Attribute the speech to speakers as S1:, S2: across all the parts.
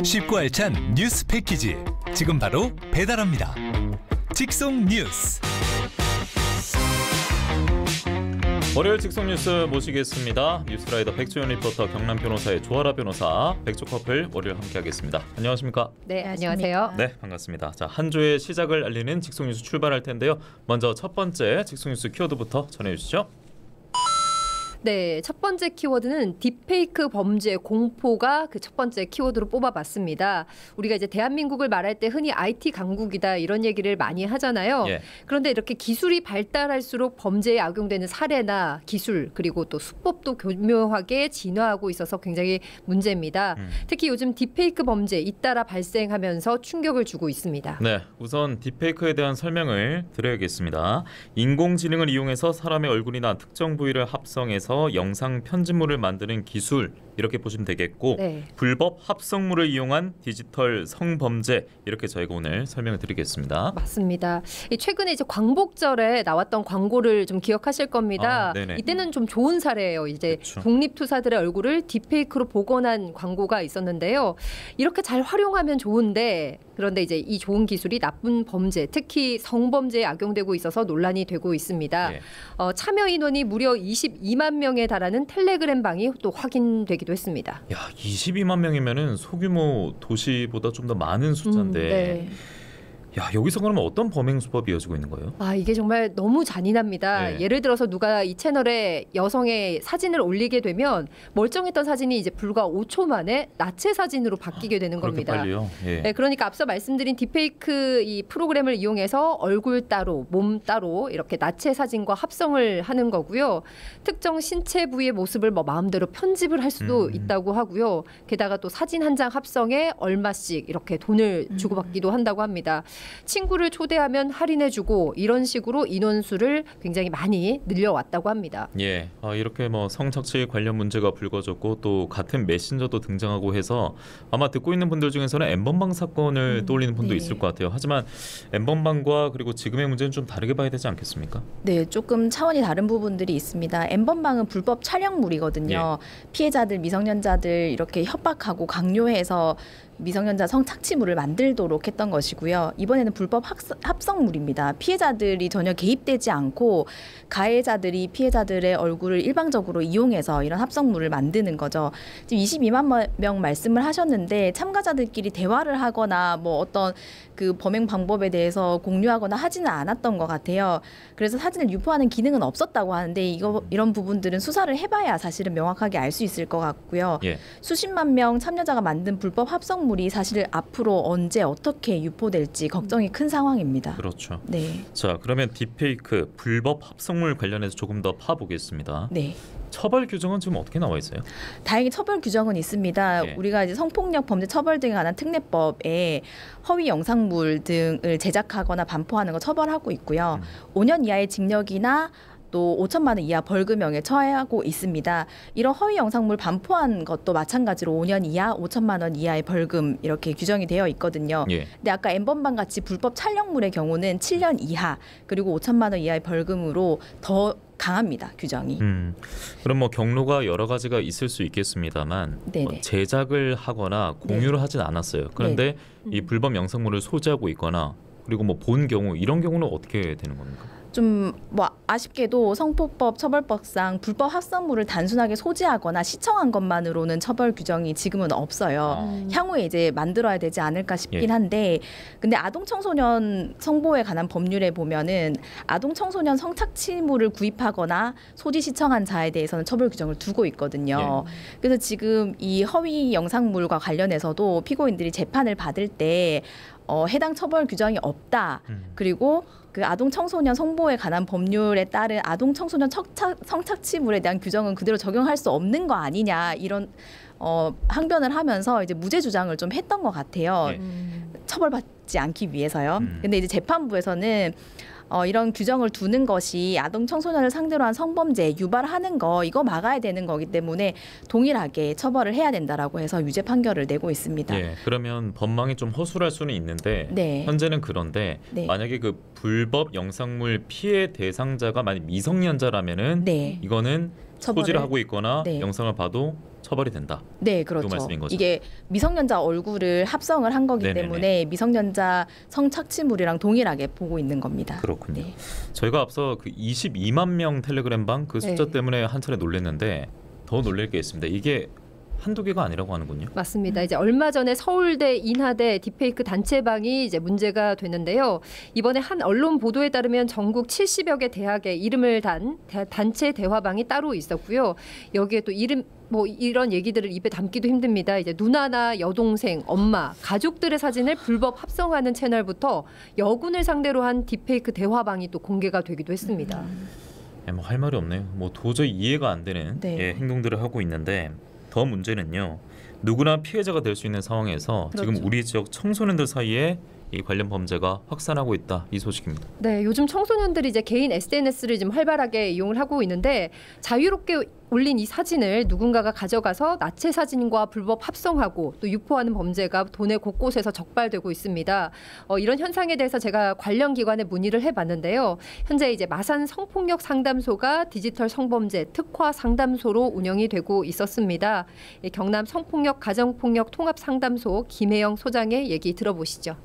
S1: 쉽고 알찬 뉴스 패키지 지금 바로 배달합니다. 직송 뉴스.
S2: 월요일 직송 뉴스 모시겠습니다. 뉴스라이더 백조연 리포터, 경남 변호사의 조아라 변호사, 백조 커플 월요일 함께하겠습니다. 안녕하십니까?
S3: 네, 안녕하세요.
S2: 네, 반갑습니다. 자, 한 주의 시작을 알리는 직송 뉴스 출발할 텐데요. 먼저 첫 번째 직송 뉴스 키워드부터 전해주시죠.
S3: 네, 첫 번째 키워드는 딥페이크 범죄 공포가 그 첫 번째 키워드로 뽑아봤습니다. 우리가 이제 대한민국을 말할 때 흔히 IT 강국이다 이런 얘기를 많이 하잖아요.
S2: 예.
S3: 그런데 이렇게 기술이 발달할수록 범죄에 악용되는 사례나 기술 그리고 또 수법도 교묘하게 진화하고 있어서 굉장히 문제입니다. 특히 요즘 딥페이크 범죄 잇따라 발생하면서 충격을 주고 있습니다.
S2: 네, 우선 딥페이크에 대한 설명을 드려야겠습니다. 인공지능을 이용해서 사람의 얼굴이나 특정 부위를 합성해서 영상 편집물을 만드는 기술, 이렇게 보시면 되겠고,
S3: 네.
S2: 불법 합성물을 이용한 디지털 성범죄, 이렇게 저희가 오늘 설명을 드리겠습니다.
S3: 맞습니다. 최근에 이제 광복절에 나왔던 광고를 좀 기억하실 겁니다. 이때는 좀 좋은 사례예요. 이제
S2: 그렇죠.
S3: 독립투사들의 얼굴을 딥페이크로 복원한 광고가 있었는데요. 이렇게 잘 활용하면 좋은데, 그런데 이제 이 좋은 기술이 나쁜 범죄, 특히 성범죄에 악용되고 있어서 논란이 되고 있습니다.
S2: 예.
S3: 참여 인원이 무려 22만 명에 달하는 텔레그램 방이 또 확인되기도 했습니다.
S2: 야, 22만 명이면은 소규모 도시보다 좀 더 많은 숫자인데.
S3: 네.
S2: 야, 여기서 그러면 어떤 범행 수법이 이어지고 있는 거예요?
S3: 이게 정말 너무 잔인합니다.
S2: 네.
S3: 예를 들어서 누가 이 채널에 여성의 사진을 올리게 되면 멀쩡했던 사진이 이제 불과 5초 만에 나체 사진으로 바뀌게 되는
S2: 그렇게
S3: 겁니다.
S2: 빨리요? 예.
S3: 네, 그러니까 앞서 말씀드린 딥페이크 이 프로그램을 이용해서 얼굴 따로, 몸 따로 이렇게 나체 사진과 합성을 하는 거고요. 특정 신체 부위의 모습을 뭐 마음대로 편집을 할 수도 있다고 하고요. 게다가 또 사진 한 장 합성에 얼마씩 이렇게 돈을 주고받기도 한다고 합니다. 친구를 초대하면 할인해주고 이런 식으로 인원수를 굉장히 많이 늘려왔다고 합니다.
S2: 예, 이렇게 뭐 성착취 관련 문제가 불거졌고 또 같은 메신저도 등장하고 해서 아마 듣고 있는 분들 중에서는 엠번방 사건을 떠올리는 분도
S4: 네.
S2: 있을 것 같아요. 하지만 엠번방과 그리고 지금의 문제는 좀 다르게 봐야 되지 않겠습니까?
S4: 네, 조금 차원이 다른 부분들이 있습니다. 엠번방은 불법 촬영물이거든요. 피해자들, 미성년자들 이렇게 협박하고 강요해서 미성년자 성착취물을 만들도록 했던 것이고요. 이번에는 불법 합성물입니다. 피해자들이 전혀 개입되지 않고 가해자들이 피해자들의 얼굴을 일방적으로 이용해서 이런 합성물을 만드는 거죠. 지금 22만 명 말씀을 하셨는데 참가자들끼리 대화를 하거나 뭐 어떤 그 범행 방법에 대해서 공유하거나 하지는 않았던 것 같아요. 그래서 사진을 유포하는 기능은 없었다고 하는데 이런 부분들은 수사를 해봐야 사실은 명확하게 알 수 있을 것 같고요.
S2: 예.
S4: 수십만 명 참여자가 만든 불법 합성물이 사실 앞으로 언제 어떻게 유포될지 걱정이 큰 상황입니다.
S2: 그렇죠.
S4: 네.
S2: 자, 그러면 딥페이크 불법 합성물 관련해서 조금 더 파보겠습니다.
S4: 네.
S2: 처벌 규정은 지금 어떻게 나와 있어요?
S4: 다행히 처벌 규정은 있습니다.
S2: 예.
S4: 우리가 이제 성폭력 범죄 처벌 등에 관한 특례법에 허위 영상물 등을 제작하거나 반포하는 거 처벌하고 있고요. 5년 이하의 징역이나 또 5천만 원 이하 벌금형에 처하고 있습니다. 이런 허위 영상물 반포한 것도 마찬가지로 5년 이하, 5천만 원 이하의 벌금 이렇게 규정이 되어 있거든요.
S2: 예.
S4: 근데 아까 엠번방 같이 불법 촬영물의 경우는 7년 이하 그리고 5천만 원 이하의 벌금으로 더 강합니다, 규정이.
S2: 그럼 뭐 경로가 여러 가지가 있을 수 있겠습니다만 제작을 하거나 공유를 하진 않았어요. 그런데 이 불법 영상물을 소지하고 있거나 그리고 뭐 본 경우 이런 경우는 어떻게 되는 겁니까?
S4: 좀 뭐 아쉽게도 성폭법 처벌법상 불법 합성물을 단순하게 소지하거나 시청한 것만으로는 처벌 규정이 지금은 없어요. 향후에 이제 만들어야 되지 않을까 싶긴 한데, 근데 아동 청소년 성보호에 관한 법률에 보면은 아동 청소년 성착취물을 구입하거나 소지 시청한 자에 대해서는 처벌 규정을 두고 있거든요. 그래서 지금 이 허위 영상물과 관련해서도 피고인들이 재판을 받을 때 해당 처벌 규정이 없다. 그리고 그 아동 청소년 성보호에 관한 법률에 따른 아동 청소년 성착취물에 대한 규정은 그대로 적용할 수 없는 거 아니냐 이런 항변을 하면서 이제 무죄 주장을 좀 했던 것 같아요. 처벌받지 않기 위해서요. 근데 이제 재판부에서는 이런 규정을 두는 것이 아동 청소년을 상대로 한 성범죄 유발하는 거 이거 막아야 되는 거기 때문에 동일하게 처벌을 해야 된다라고 해서 유죄 판결을 내고 있습니다.
S2: 예, 그러면 법망이 좀 허술할 수는 있는데 현재는 그런데 만약에 그 불법 영상물 피해 대상자가 만약 미성년자라면은 이거는 소지를 하고 있거나
S4: 네.
S2: 영상을 봐도 처벌이 된다.
S4: 네, 그렇죠.
S2: 그 말씀인 거죠.
S4: 이게 미성년자 얼굴을 합성을 한 거기
S2: 네네네.
S4: 때문에 미성년자 성착취물이랑 동일하게 보고 있는 겁니다.
S2: 그렇군요.
S4: 네.
S2: 저희가 앞서 그 22만 명 텔레그램방 그 숫자
S3: 네.
S2: 때문에 한 차례 놀랐는데 더 놀랄 게 있습니다. 이게 한두 개가 아니라고 하는군요.
S3: 맞습니다. 이제 얼마 전에 서울대 인하대 딥페이크 단체방이 이제 문제가 됐는데요. 이번에 한 언론 보도에 따르면 전국 70여 개 대학에 이름을 단 단체 대화방이 따로 있었고요. 여기에 또 이름 뭐 이런 얘기들을 입에 담기도 힘듭니다. 이제 누나나 여동생, 엄마, 가족들의 사진을 불법 합성하는 채널부터 여군을 상대로 한 딥페이크 대화방이 또 공개가 되기도 했습니다.
S2: 뭐 할 말이 없네요. 뭐 도저히 이해가 안 되는
S4: 네.
S2: 예, 행동들을 하고 있는데 더 문제는요. 누구나 피해자가 될 수 있는 상황에서
S3: 그렇죠.
S2: 지금 우리 지역 청소년들 사이에 이 관련 범죄가 확산하고 있다. 이 소식입니다.
S3: 네, 요즘 청소년들이 이제 개인 SNS를 좀 활발하게 이용을 하고 있는데 자유롭게 올린 이 사진을 누군가가 가져가서 나체 사진과 불법 합성하고 또 유포하는 범죄가 도내 곳곳에서 적발되고 있습니다. 이런 현상에 대해서 제가 관련 기관에 문의를 해봤는데요. 현재 이제 마산 성폭력 상담소가 디지털 성범죄 특화 상담소로 운영이 되고 있었습니다. 경남 성폭력 가정폭력 통합 상담소 김혜영 소장의 얘기 들어보시죠.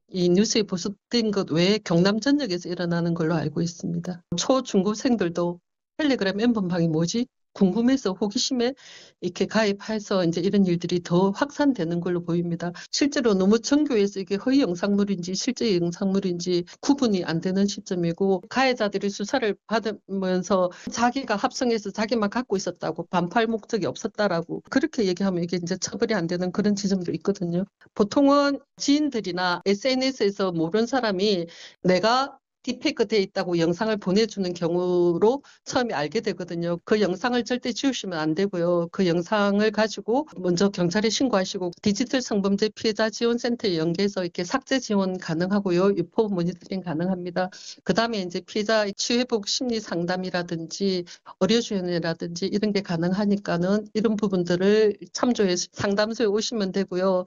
S5: 이 뉴스에 보도된 것 외에 경남 전역에서 일어나는 걸로 알고 있습니다. 초, 중고생들도 텔레그램 엠번방이 뭐지? 궁금해서 호기심에 이렇게 가입해서 이제 이런 일들이 더 확산되는 걸로 보입니다. 실제로 너무 정교해서 이게 허위 영상물인지 실제 영상물인지 구분이 안 되는 시점이고 가해자들이 수사를 받으면서 자기가 합성해서 자기만 갖고 있었다고 반팔 목적이 없었다라고 그렇게 얘기하면 이게 이제 처벌이 안 되는 그런 지점도 있거든요. 보통은 지인들이나 SNS에서 모르는 사람이 내가 딥페이크 돼 있다고 영상을 보내주는 경우로 처음에 알게 되거든요. 그 영상을 절대 지우시면 안 되고요. 그 영상을 가지고 먼저 경찰에 신고하시고 디지털 성범죄 피해자 지원센터에 연계해서 이렇게 삭제 지원 가능하고요. 유포 모니터링 가능합니다. 그다음에 이제 피해자 치유회복 심리 상담이라든지 의료지원이라든지 이런 게 가능하니까는 이런 부분들을 참조해서 상담소에 오시면 되고요.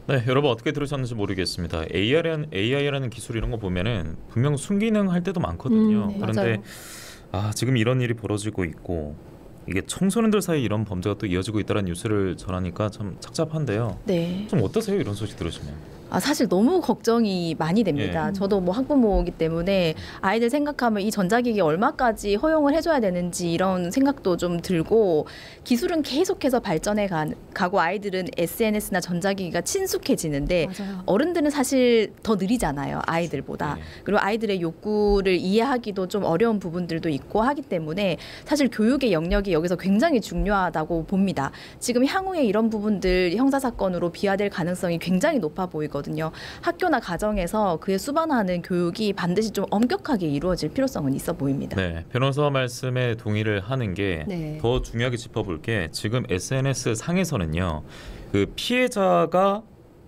S2: 네, 여러분 어떻게 들으셨는지 모르겠습니다. AI라는 기술 이런 거 보면은 분명 순기능 할 때도 많거든요.
S3: 네,
S2: 그런데
S3: 맞아요.
S2: 지금 이런 일이 벌어지고 있고 이게 청소년들 사이 이런 범죄가 또 이어지고 있다는 뉴스를 전하니까 참 착잡한데요.
S4: 네.
S2: 좀 어떠세요? 이런 소식 들으시면?
S4: 사실 너무 걱정이 많이 됩니다.
S2: 예.
S4: 저도 뭐 학부모이기 때문에 아이들 생각하면 이 전자기기 얼마까지 허용을 해줘야 되는지 이런 생각도 좀 들고 기술은 계속해서 발전해 가고 아이들은 SNS나 전자기기가 친숙해지는데
S3: 맞아요.
S4: 어른들은 사실 더 느리잖아요. 아이들보다.
S2: 예.
S4: 그리고 아이들의 욕구를 이해하기도 좀 어려운 부분들도 있고 하기 때문에 사실 교육의 영역이 여기서 굉장히 중요하다고 봅니다. 지금 향후에 이런 부분들 형사사건으로 비화될 가능성이 굉장히 높아 보이거든요. 학교나 가정에서 그에 수반하는 교육이 반드시 좀 엄격하게 이루어질 필요성은 있어 보입니다.
S2: 네, 변호사 말씀에 동의를 하는 게 더
S3: 네.
S2: 중요하게 짚어볼 게 지금 SNS 상에서는요. 그 피해자가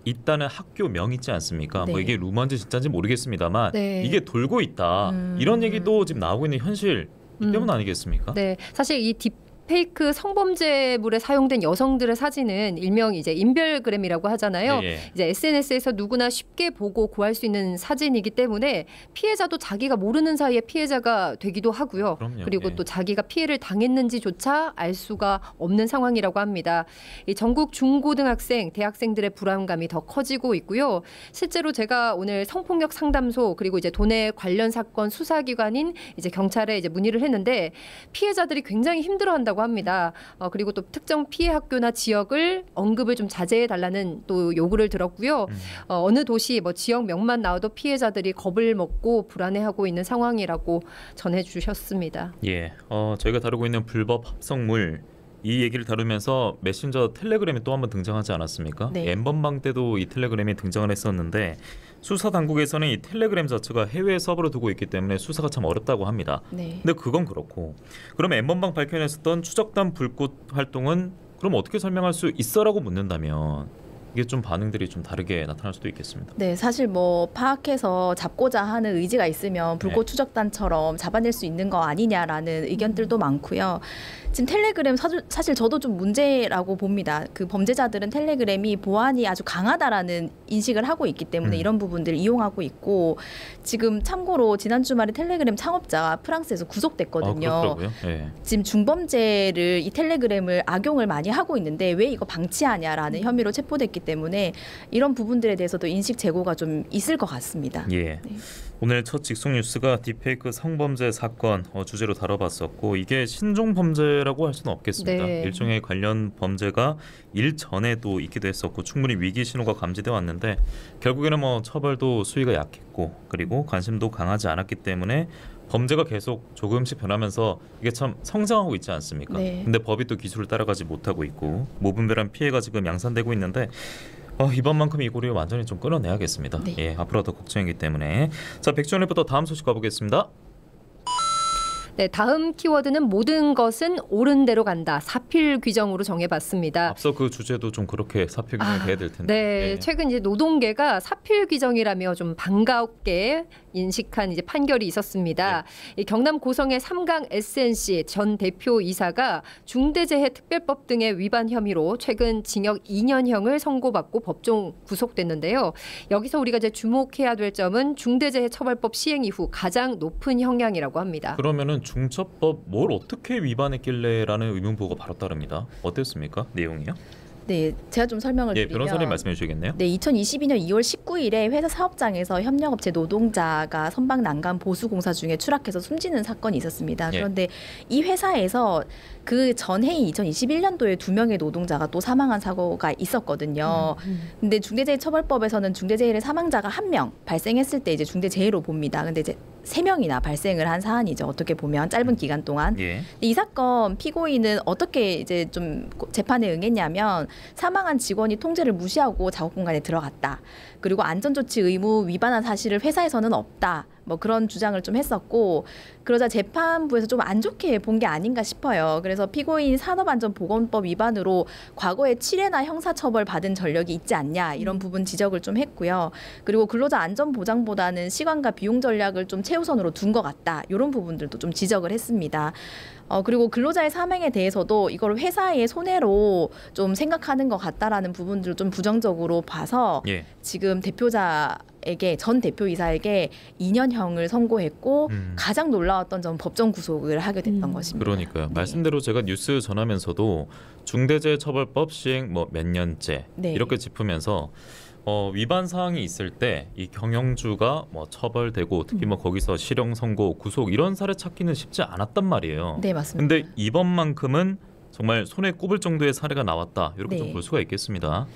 S2: 있다는 학교명 있지 않습니까?
S4: 네.
S2: 뭐 이게 루머인지 진짜인지 모르겠습니다만
S3: 네.
S2: 이게 돌고 있다. 이런 얘기도 지금 나오고 있는 현실 때문 아니겠습니까?
S3: 네, 사실 이 딥페이크 성범죄물에 사용된 여성들의 사진은 일명 이제 인별그램이라고 하잖아요.
S2: 예, 예.
S3: 이제 SNS에서 누구나 쉽게 보고 구할 수 있는 사진이기 때문에 피해자도 자기가 모르는 사이에 피해자가 되기도 하고요.
S2: 그럼요.
S3: 그리고
S2: 예.
S3: 또 자기가 피해를 당했는지조차 알 수가 없는 상황이라고 합니다. 이 전국 중고등학생, 대학생들의 불안감이 더 커지고 있고요. 실제로 제가 오늘 성폭력 상담소 그리고 이제 도내 관련 사건 수사기관인 이제 경찰에 이제 문의를 했는데 피해자들이 굉장히 힘들어한다고 합니다. 그리고 또 특정 피해 학교나 지역을 언급을 좀 자제해 달라는 또 요구를 들었고요. 어느 도시 뭐 지역명만 나와도 피해자들이 겁을 먹고 불안해하고 있는 상황이라고 전해주셨습니다.
S2: 예, 저희가 다루고 있는 불법 합성물 이 얘기를 다루면서 메신저 텔레그램이 또 한번 등장하지 않았습니까?
S4: 네.
S2: N번방 때도 이 텔레그램이 등장을 했었는데 수사 당국에서는 이 텔레그램 자체가 해외 서버를 두고 있기 때문에 수사가 참 어렵다고 합니다.
S4: 네.
S2: 근데 그건 그렇고 그럼 N번방 밝혀냈었던 추적단 불꽃 활동은 그럼 어떻게 설명할 수 있어라고 묻는다면 이게 좀 반응들이 좀 다르게 나타날 수도 있겠습니다.
S4: 네, 사실 뭐 파악해서 잡고자 하는 의지가 있으면 불꽃 추적단처럼 잡아낼 수 있는 거 아니냐라는 의견들도 많고요. 지금 텔레그램 사실 저도 좀 문제라고 봅니다. 그 범죄자들은 텔레그램이 보안이 아주 강하다라는 인식을 하고 있기 때문에 이런 부분들을 이용하고 있고, 지금 참고로 지난 주말에 텔레그램 창업자가 프랑스에서 구속됐거든요.
S2: 그렇더라고요. 네.
S4: 지금 중범죄를 이 텔레그램을 악용을 많이 하고 있는데 왜 이거 방치하냐라는 혐의로 체포됐기 때문에 이런 부분들에 대해서도 인식 제고가 좀 있을 것 같습니다.
S2: 예. 네. 오늘 첫 직속 뉴스가 딥페이크 성범죄 사건 주제로 다뤄봤었고, 이게 신종 범죄라고 할 수는 없겠습니다.
S3: 네.
S2: 일종의 관련 범죄가 일전에도 있기도 했었고 충분히 위기 신호가 감지돼 왔는데 결국에는 뭐 처벌도 수위가 약했고 그리고 관심도 강하지 않았기 때문에 범죄가 계속 조금씩 변하면서 이게 참 성장하고 있지 않습니까?
S4: 네.
S2: 근데 법이 또 기술을 따라가지 못하고 있고 무분별한 피해가 지금 양산되고 있는데 이번만큼 이 고리를 완전히 좀 끊어내야겠습니다.
S4: 네.
S2: 예, 앞으로 더 걱정이기 때문에. 자, 백지원 리포터 다음 소식 가보겠습니다.
S3: 네, 다음 키워드는 모든 것은 옳은 대로 간다. 사필 규정으로 정해봤습니다.
S2: 앞서 그 주제도 좀 그렇게 사필 규정이 돼야 될 텐데.
S3: 네,
S2: 예.
S3: 최근 이제 노동계가 사필 규정이라며 좀 반갑게 인식한 이제 판결이 있었습니다. 이 경남 고성의 삼강 SNC 전 대표이사가 중대재해특별법 등의 위반 혐의로 최근 징역 2년형을 선고받고 법정 구속됐는데요. 여기서 우리가 이제 주목해야 될 점은 중대재해처벌법 시행 이후 가장 높은 형량이라고 합니다.
S2: 그러면은 중처법 뭘 어떻게 위반했길래라는 의문부호가 바로 따릅니다. 어땠습니까? 내용이요?
S4: 네, 제가 좀 설명을 드리면
S2: 변호사님 말씀해 주시겠네요.
S4: 네, 2022년 2월 19일에 회사 사업장에서 협력업체 노동자가 선박 난간 보수 공사 중에 추락해서 숨지는 사건이 있었습니다. 그런데 이 회사에서 그 전해인 2021년도에 2명의 노동자가 또 사망한 사고가 있었거든요. 근데 중대재해처벌법에서는 중대재해 사망자가 1명 발생했을 때 이제 중대재해로 봅니다. 근데 이제 3명이나 발생을 한 사안이죠. 어떻게 보면 짧은 기간 동안. 이 사건 피고인은 어떻게 이제 좀 재판에 응했냐면 사망한 직원이 통제를 무시하고 작업 공간에 들어갔다. 그리고 안전조치 의무 위반한 사실을 회사에서는 없다. 뭐 그런 주장을 좀 했었고, 그러자 재판부에서 좀 안 좋게 본 게 아닌가 싶어요. 그래서 피고인 산업안전보건법 위반으로 과거에 7회나 형사처벌 받은 전력이 있지 않냐 이런 부분 지적을 좀 했고요. 그리고 근로자 안전보장보다는 시간과 비용 전략을 좀 최우선으로 둔 것 같다. 이런 부분들도 좀 지적을 했습니다. 그리고 근로자의 사망에 대해서도 이걸 회사의 손해로 좀 생각하는 것 같다라는 부분들을 좀 부정적으로 봐서 지금 전 대표이사에게 2년형을 선고했고 가장 놀라웠던 점 법정 구속을 하게 됐던 것입니다.
S2: 그러니까요. 말씀대로 제가 뉴스 전하면서도 중대재해처벌법 시행 몇 년째 이렇게 짚으면서 위반 사항이 있을 때 이 경영주가 처벌되고 특히 거기서 실형 선고, 구속 이런 사례 찾기는 쉽지 않았단 말이에요.
S4: 네, 맞습니다.
S2: 근데 이번만큼은 정말 손에 꼽을 정도의 사례가 나왔다. 이렇게 좀 볼 수가 있겠습니다.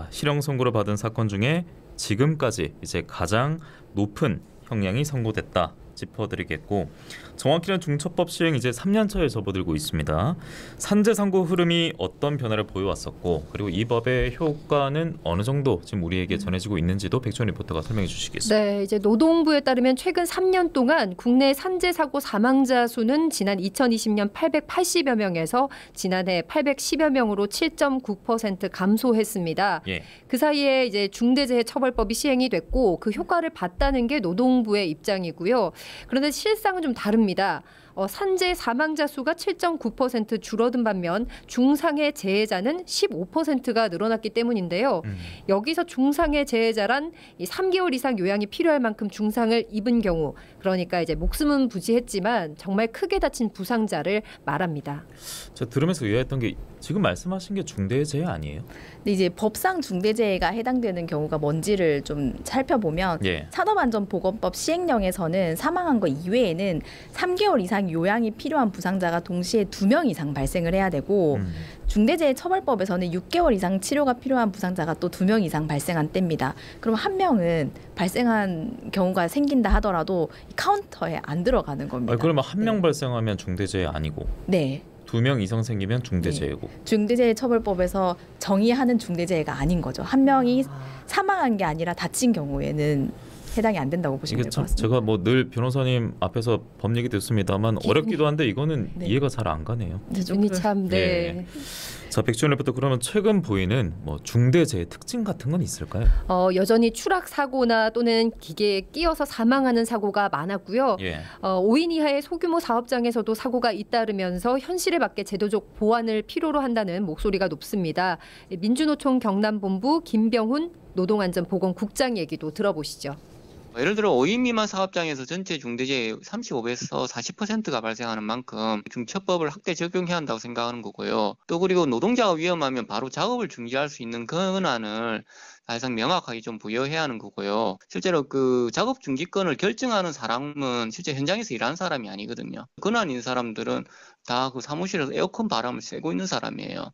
S2: 실형 선고를 받은 사건 중에 지금까지 이제 가장 높은 형량이 선고됐다. 짚어드리겠고, 정확히는 중처법 시행 이제 3년 차에 접어들고 있습니다. 산재 선고 흐름이 어떤 변화를 보여왔었고, 그리고 이 법의 효과는 어느 정도 지금 우리에게 전해지고 있는지도 백지원 리포터가 설명해 주시겠습니다.
S3: 네, 이제 노동부에 따르면 최근 3년 동안 국내 산재 사고 사망자 수는 지난 2020년 880여 명에서 지난해 810여 명으로 7.9% 감소했습니다. 그 사이에 이제 중대재해처벌법이 시행이 됐고 그 효과를 봤다는 게 노동부의 입장이고요. 그런데 실상은 좀 다릅니다. 산재 사망자 수가 7.9% 줄어든 반면 중상해 재해자는 15%가 늘어났기 때문인데요. 여기서 중상해 재해자란 이 3개월 이상 요양이 필요할 만큼 중상을 입은 경우, 그러니까 이제 목숨은 부지했지만 정말 크게 다친 부상자를 말합니다.
S2: 제가 들으면서 의아했던 게 지금 말씀하신 게 중대재해 아니에요?
S4: 근데 이제 법상 중대재해가 해당되는 경우가 뭔지를 좀 살펴보면 산업안전보건법 시행령에서는 사망한 거 이외에는 3개월 이상 요양이 필요한 부상자가 동시에 2명 이상 발생을 해야 되고 중대재해처벌법에서는 6개월 이상 치료가 필요한 부상자가 또 2명 이상 발생한 때입니다. 그럼 한 명은 발생한 경우가 생긴다 하더라도 카운터에 안 들어가는 겁니다.
S2: 그러면 한 명 발생하면 중대재해 아니고 2명 이상 생기면 중대재해고.
S4: 중대재해처벌법에서 정의하는 중대재해가 아닌 거죠. 한 명이 사망한 게 아니라 다친 경우에는 해당이 안 된다고 보시면 될 것 같습니다.
S2: 제가 늘 변호사님 앞에서 법 얘기 듣습니다만 어렵기도 한데 이거는 이해가 잘 안 가네요.
S3: 기준이 참
S2: 자, 백지원 리포터, 그러면 최근 보이는 뭐 중대재해 특징 같은 건 있을까요?
S3: 여전히 추락 사고나 또는 기계에 끼어서 사망하는 사고가 많았고요. 5인 이하의 소규모 사업장에서도 사고가 잇따르면서 현실에 맞게 제도적 보완을 필요로 한다는 목소리가 높습니다. 민주노총 경남본부 김병훈 노동안전보건국장 얘기도 들어보시죠.
S6: 예를 들어 5인 미만 사업장에서 전체 중대재해 35에서 40%가 발생하는 만큼 중처법을 확대 적용해야 한다고 생각하는 거고요. 또 그리고 노동자가 위험하면 바로 작업을 중지할 수 있는 권한을 사실상 명확하게 좀 부여해야 하는 거고요. 실제로 그 작업 중지권을 결정하는 사람은 실제 현장에서 일하는 사람이 아니거든요. 권한 있는 사람들은 다 그 사무실에서 에어컨 바람을 쐬고 있는 사람이에요.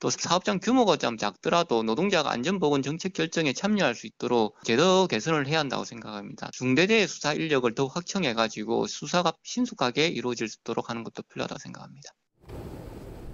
S6: 또 사업장 규모가 좀 작더라도 노동자가 안전보건 정책 결정에 참여할 수 있도록 제도 개선을 해야 한다고 생각합니다. 중대재해 수사 인력을 더욱 확충해가지고 수사가 신속하게 이루어질 수 있도록 하는 것도 필요하다고 생각합니다.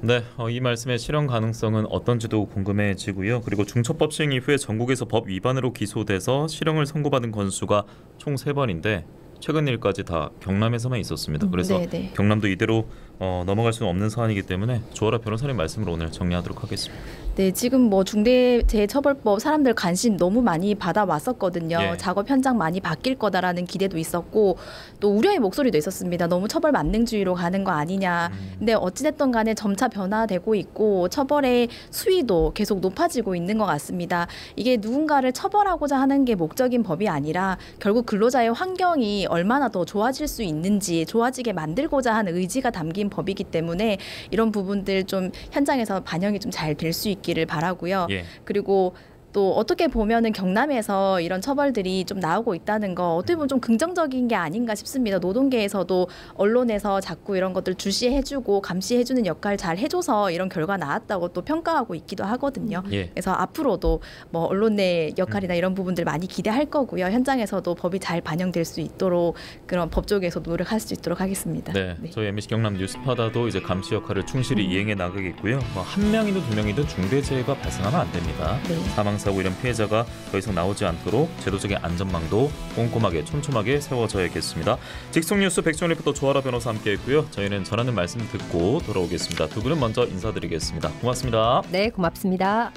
S2: 네, 이 말씀의 실현 가능성은 어떤지도 궁금해지고요. 그리고 중처법 시행 이후에 전국에서 법 위반으로 기소돼서 실형을 선고받은 건수가 총 3번인데 최근 일까지 다 경남에서만 있었습니다. 그래서 경남도 이대로 넘어갈 수는 없는 사안이기 때문에 조아라 변호사님 말씀으로 오늘 정리하도록 하겠습니다.
S4: 네, 지금 뭐 중대재해처벌법 사람들 관심 너무 많이 받아왔었거든요. 작업 현장 많이 바뀔 거다라는 기대도 있었고 또 우려의 목소리도 있었습니다. 너무 처벌 만능주의로 가는 거 아니냐. 근데 어찌됐든 간에 점차 변화되고 있고 처벌의 수위도 계속 높아지고 있는 것 같습니다. 이게 누군가를 처벌하고자 하는 게 목적인 법이 아니라 결국 근로자의 환경이 얼마나 더 좋아질 수 있는지 좋아지게 만들고자 하는 의지가 담긴 법이기 때문에 이런 부분들 좀 현장에서 반영이 좀 잘 될 수 있기를 바라고요. 그리고 또 어떻게 보면은 경남에서 이런 처벌들이 좀 나오고 있다는 거 어떻게 보면 좀 긍정적인 게 아닌가 싶습니다. 노동계에서도 언론에서 자꾸 이런 것들 주시해주고 감시해주는 역할 잘 해줘서 이런 결과 나왔다고 또 평가하고 있기도 하거든요. 그래서 앞으로도 뭐 언론 내 역할이나 이런 부분들 많이 기대할 거고요. 현장에서도 법이 잘 반영될 수 있도록 그런 법 쪽에서 노력할 수 있도록 하겠습니다.
S2: 네. 저희 MBC 경남 뉴스파다도 이제 감시 역할을 충실히 이행해 나가겠고요. 한 명이든 두 명이든 중대재해가 발생하면 안 됩니다. 사고 이런 피해자가 더 이상 나오지 않도록 제도적인 안전망도 꼼꼼하게 촘촘하게 세워져야겠습니다. 직속 뉴스 백지원 리포터 조아라 변호사 함께했고요. 저희는 전하는 말씀 듣고 돌아오겠습니다. 두 분은 먼저 인사드리겠습니다. 고맙습니다.
S3: 네, 고맙습니다.